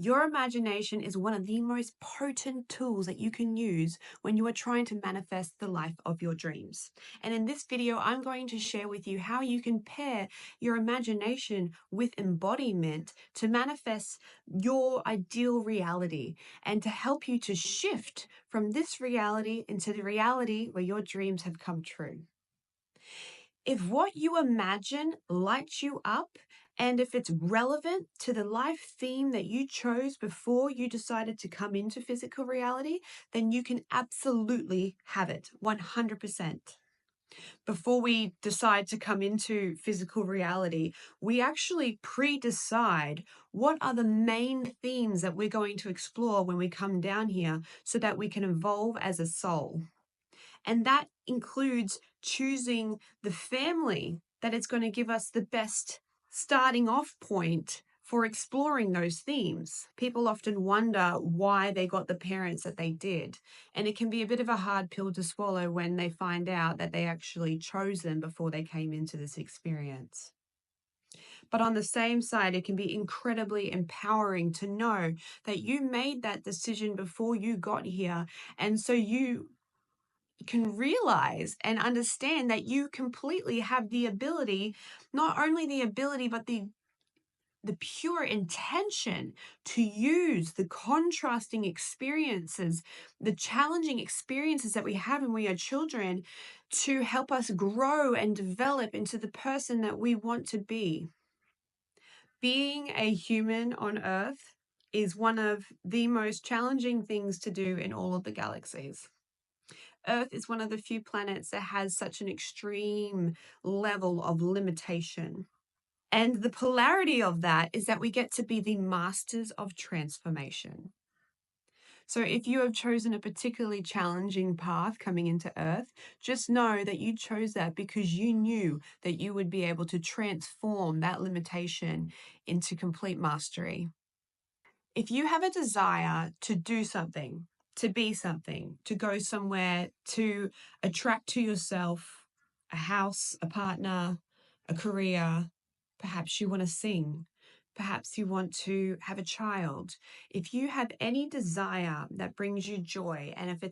Your imagination is one of the most potent tools that you can use when you are trying to manifest the life of your dreams. And in this video, I'm going to share with you how you can pair your imagination with embodiment to manifest your ideal reality and to help you to shift from this reality into the reality where your dreams have come true. If what you imagine lights you up, and if it's relevant to the life theme that you chose before you decided to come into physical reality, then you can absolutely have it 100%. Before we decide to come into physical reality, we actually pre-decide what are the main themes that we're going to explore when we come down here so that we can evolve as a soul. And that includes choosing the family that is going to give us the best starting off point for exploring those themes. People often wonder why they got the parents that they did. And it can be a bit of a hard pill to swallow when they find out that they actually chose them before they came into this experience. But on the same side, it can be incredibly empowering to know that you made that decision before you got here. And so you can realize and understand that you completely have the ability, not only the ability, but the pure intention to use the contrasting experiences, the challenging experiences that we have when we are children to help us grow and develop into the person that we want to be. Being a human on Earth is one of the most challenging things to do in all of the galaxies. Earth is one of the few planets that has such an extreme level of limitation. And the polarity of that is that we get to be the masters of transformation. So if you have chosen a particularly challenging path coming into Earth, just know that you chose that because you knew that you would be able to transform that limitation into complete mastery. If you have a desire to do something, to be something, to go somewhere, to attract to yourself a house, a partner, a career, perhaps you want to sing, perhaps you want to have a child. If you have any desire that brings you joy, and if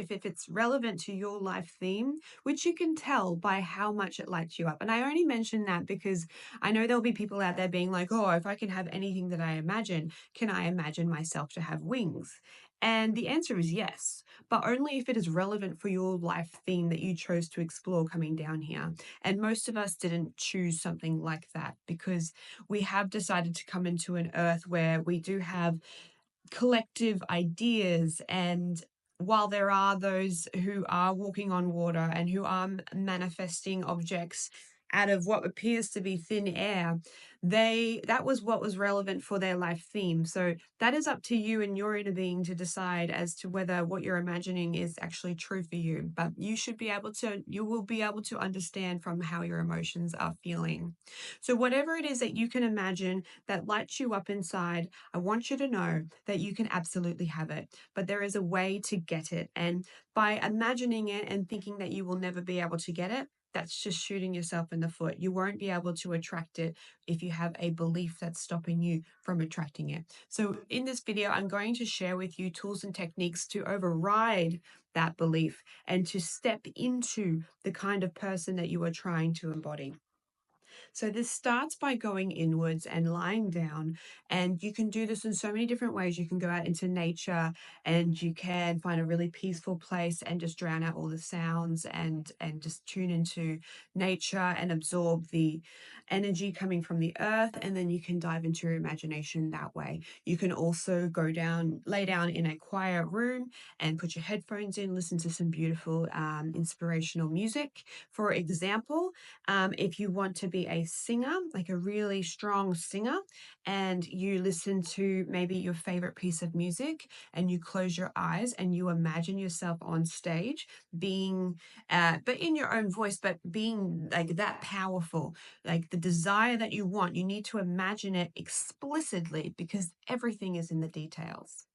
it's relevant to your life theme, which you can tell by how much it lights you up. And I only mention that because I know there'll be people out there being like, oh, if I can have anything that I imagine, can I imagine myself to have wings? And the answer is yes, but only if it is relevant for your life theme that you chose to explore coming down here. And most of us didn't choose something like that because we have decided to come into an earth where we do have collective ideas. And while there are those who are walking on water and who are manifesting objects out of what appears to be thin air, that was what was relevant for their life theme. So that is up to you and your inner being to decide as to whether what you're imagining is actually true for you. But you will be able to understand from how your emotions are feeling. So whatever it is that you can imagine that lights you up inside, I want you to know that you can absolutely have it, but there is a way to get it. And by imagining it and thinking that you will never be able to get it, that's just shooting yourself in the foot. You won't be able to attract it if you have a belief that's stopping you from attracting it. So in this video, I'm going to share with you tools and techniques to override that belief and to step into the kind of person that you are trying to embody. So this starts by going inwards and lying down. And you can do this in so many different ways. You can go out into nature and you can find a really peaceful place and just drown out all the sounds and just tune into nature and absorb the energy coming from the earth. And then you can dive into your imagination that way. You can also lay down in a quiet room and put your headphones in, listen to some beautiful inspirational music. For example, if you want to be a singer, like a really strong singer, and you listen to maybe your favorite piece of music and you close your eyes and you imagine yourself on stage being, but in your own voice, but being like that powerful, like the desire that you want, you need to imagine it explicitly because everything is in the details.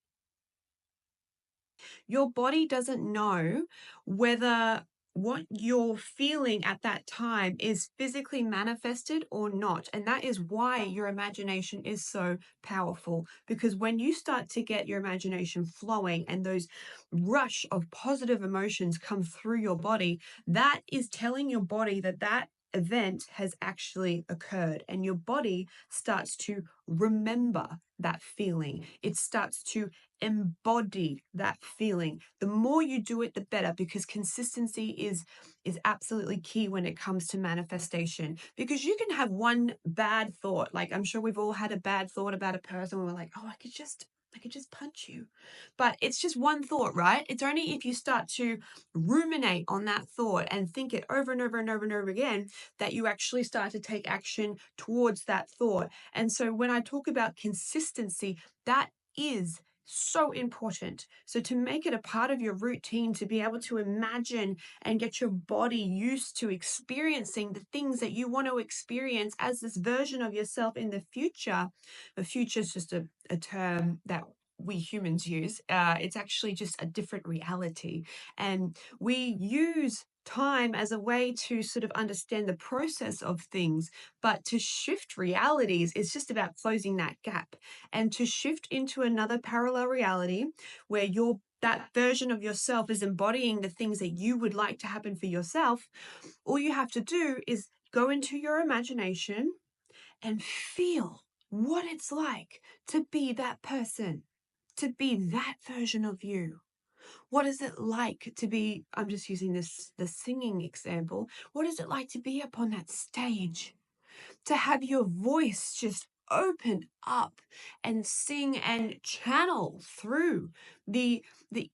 Your body doesn't know whether what you're feeling at that time is physically manifested or not. And that is why your imagination is so powerful, because when you start to get your imagination flowing and those rush of positive emotions come through your body, that is telling your body that that event has actually occurred, and your body starts to remember that feeling. It starts to embody that feeling. The more you do it, the better, because consistency is absolutely key when it comes to manifestation. Because you can have one bad thought, like I'm sure we've all had a bad thought about a person where we're like, oh, I could just punch you. But it's just one thought, right? It's only if you start to ruminate on that thought and think it over and over and over and over again that you actually start to take action towards that thought. And so when I talk about consistency, that is so important. So to make it a part of your routine, to be able to imagine and get your body used to experiencing the things that you want to experience as this version of yourself in the future. The future is just a term that we humans use. It's actually just a different reality. And we use time as a way to sort of understand the process of things, but to shift realities is just about closing that gap, and to shift into another parallel reality where that version of yourself is embodying the things that you would like to happen for yourself. All you have to do is go into your imagination and feel what it's like to be that person, to be that version of you. What is it like to be, I'm just using the singing example. What is it like to be up on that stage? To have your voice just open up and sing and channel through the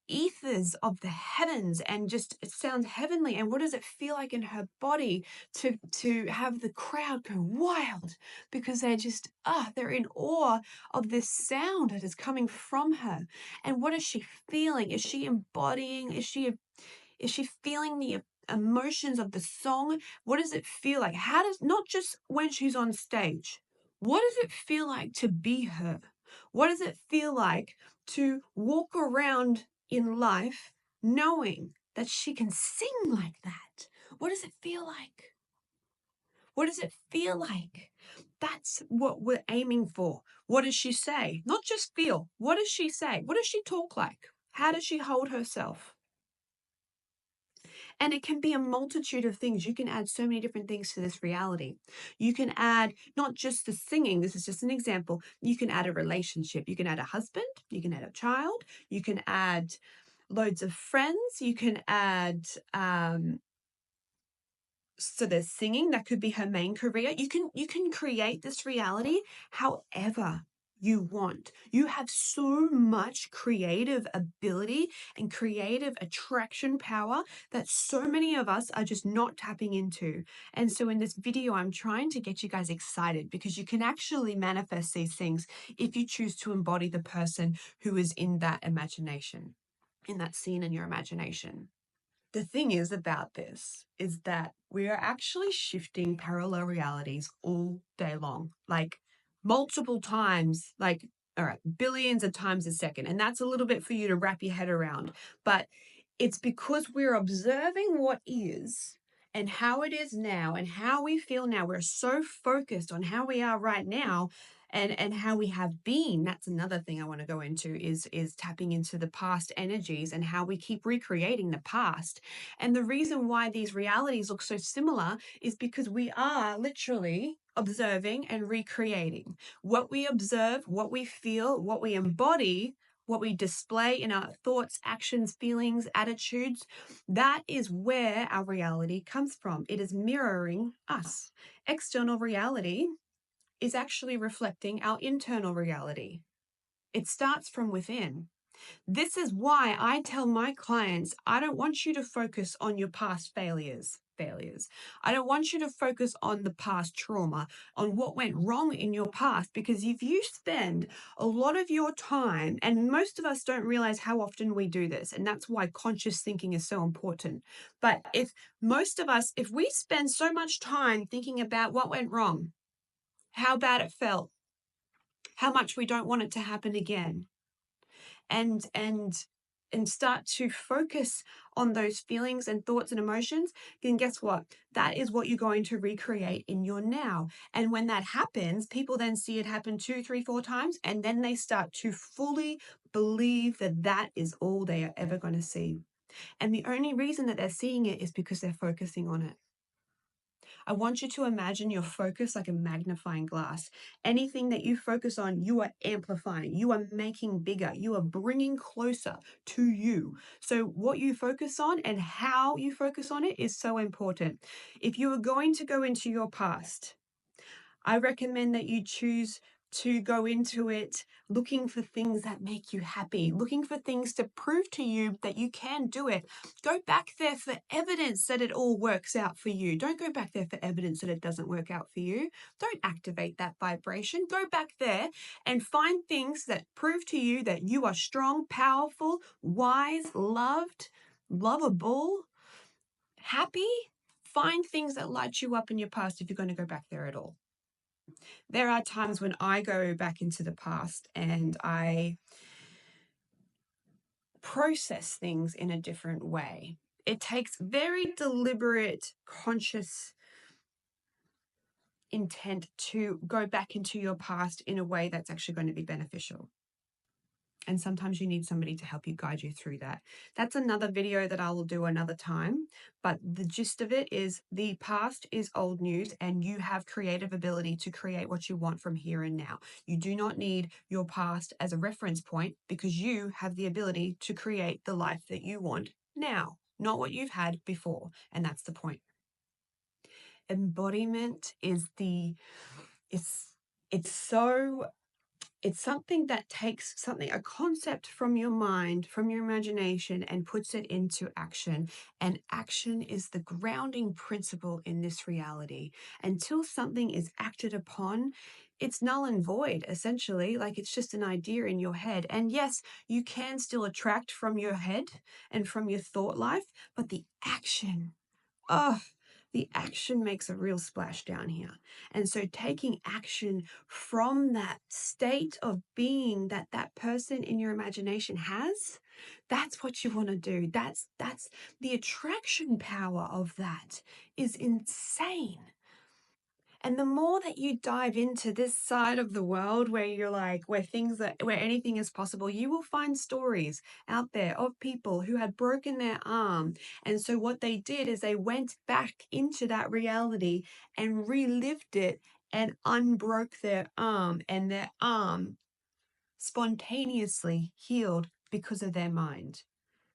ethers of the heavens, and just it sounds heavenly. And what does it feel like in her body to have the crowd go wild because they're just they're in awe of this sound that is coming from her? And what is she feeling? Is she embodying? Is she feeling the emotions of the song? What does it feel like? How does, not just when she's on stage, what does it feel like to be her? What does it feel like to walk around in life knowing that she can sing like that? What does it feel like? What does it feel like? That's what we're aiming for. What does she say? Not just feel. What does she say? What does she talk like? How does she hold herself? And it can be a multitude of things. You can add so many different things to this reality. You can add not just the singing, this is just an example. You can add a relationship. You can add a husband. You can add a child. You can add loads of friends. You can add, so there's singing, that could be her main career. You can create this reality however you want. You have so much creative ability and creative attraction power that so many of us are just not tapping into. And so in this video, I'm trying to get you guys excited, because you can actually manifest these things if you choose to embody the person who is in that imagination, in that scene in your imagination. The thing is about this is that we are actually shifting parallel realities all day long, like multiple times, like, all right, billions of times a second. And that's a little bit for you to wrap your head around. But it's because we're observing what is and how it is now and how we feel now. We're so focused on how we are right now and how we have been. That's another thing I want to go into is tapping into the past energies and how we keep recreating the past. And the reason why these realities look so similar is because we are literally observing and recreating. What we observe, what we feel, what we embody, what we display in our thoughts, actions, feelings, attitudes, that is where our reality comes from. It is mirroring us. External reality is actually reflecting our internal reality. It starts from within. This is why I tell my clients, I don't want you to focus on your past failures. I don't want you to focus on the past trauma, on what went wrong in your past, because if you spend a lot of your time, and most of us don't realize how often we do this, and that's why conscious thinking is so important. But if we spend so much time thinking about what went wrong, how bad it felt, how much we don't want it to happen again, and and start to focus on those feelings and thoughts and emotions, then guess what? That is what you're going to recreate in your now. And when that happens, people then see it happen 2, 3, 4 times, and then they start to fully believe that that is all they are ever going to see. And the only reason that they're seeing it is because they're focusing on it. I want you to imagine your focus like a magnifying glass. Anything that you focus on, you are amplifying, you are making bigger, you are bringing closer to you. So, what you focus on and how you focus on it is so important. If you are going to go into your past, I recommend that you choose to go into it looking for things that make you happy, looking for things to prove to you that you can do it. Go back there for evidence that it all works out for you. Don't go back there for evidence that it doesn't work out for you. Don't activate that vibration. Go back there and find things that prove to you that you are strong, powerful, wise, loved, lovable, happy. Find things that light you up in your past if you're going to go back there at all. There are times when I go back into the past and I process things in a different way. It takes very deliberate, conscious intent to go back into your past in a way that's actually going to be beneficial. And sometimes you need somebody to help you guide you through that. That's another video that I will do another time. But the gist of it is the past is old news and you have creative ability to create what you want from here and now. You do not need your past as a reference point because you have the ability to create the life that you want now, not what you've had before. And that's the point. Embodiment is it's something that takes a concept from your mind, from your imagination, and puts it into action. And action is the grounding principle in this reality. Until something is acted upon, it's null and void, essentially. Like it's just an idea in your head. And yes, you can still attract from your head and from your thought life, but the action, the action makes a real splash down here. And so taking action from that state of being that that person in your imagination has, that's what you want to do. That's the attraction power of that is insane. And the more that you dive into this side of the world where you're like, where anything is possible, you will find stories out there of people who had broken their arm. And so what they did is they went back into that reality and relived it and unbroke their arm, and their arm spontaneously healed because of their mind.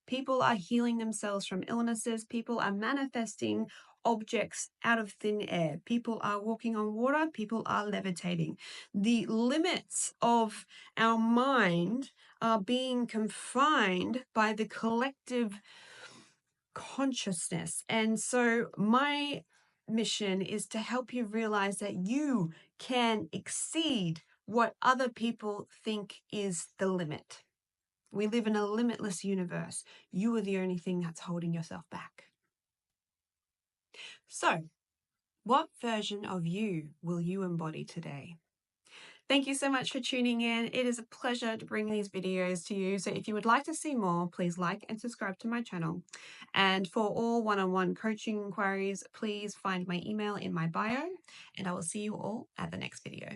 People are healing themselves from illnesses. People are manifesting objects out of thin air. People are walking on water. People are levitating. The limits of our mind are being confined by the collective consciousness. And so my mission is to help you realize that you can exceed what other people think is the limit. We live in a limitless universe. You are the only thing that's holding yourself back. So, what version of you will you embody today? Thank you so much for tuning in. It is a pleasure to bring these videos to you. So if you would like to see more, please like and subscribe to my channel. And for all one-on-one coaching inquiries, please find my email in my bio, and I will see you all at the next video.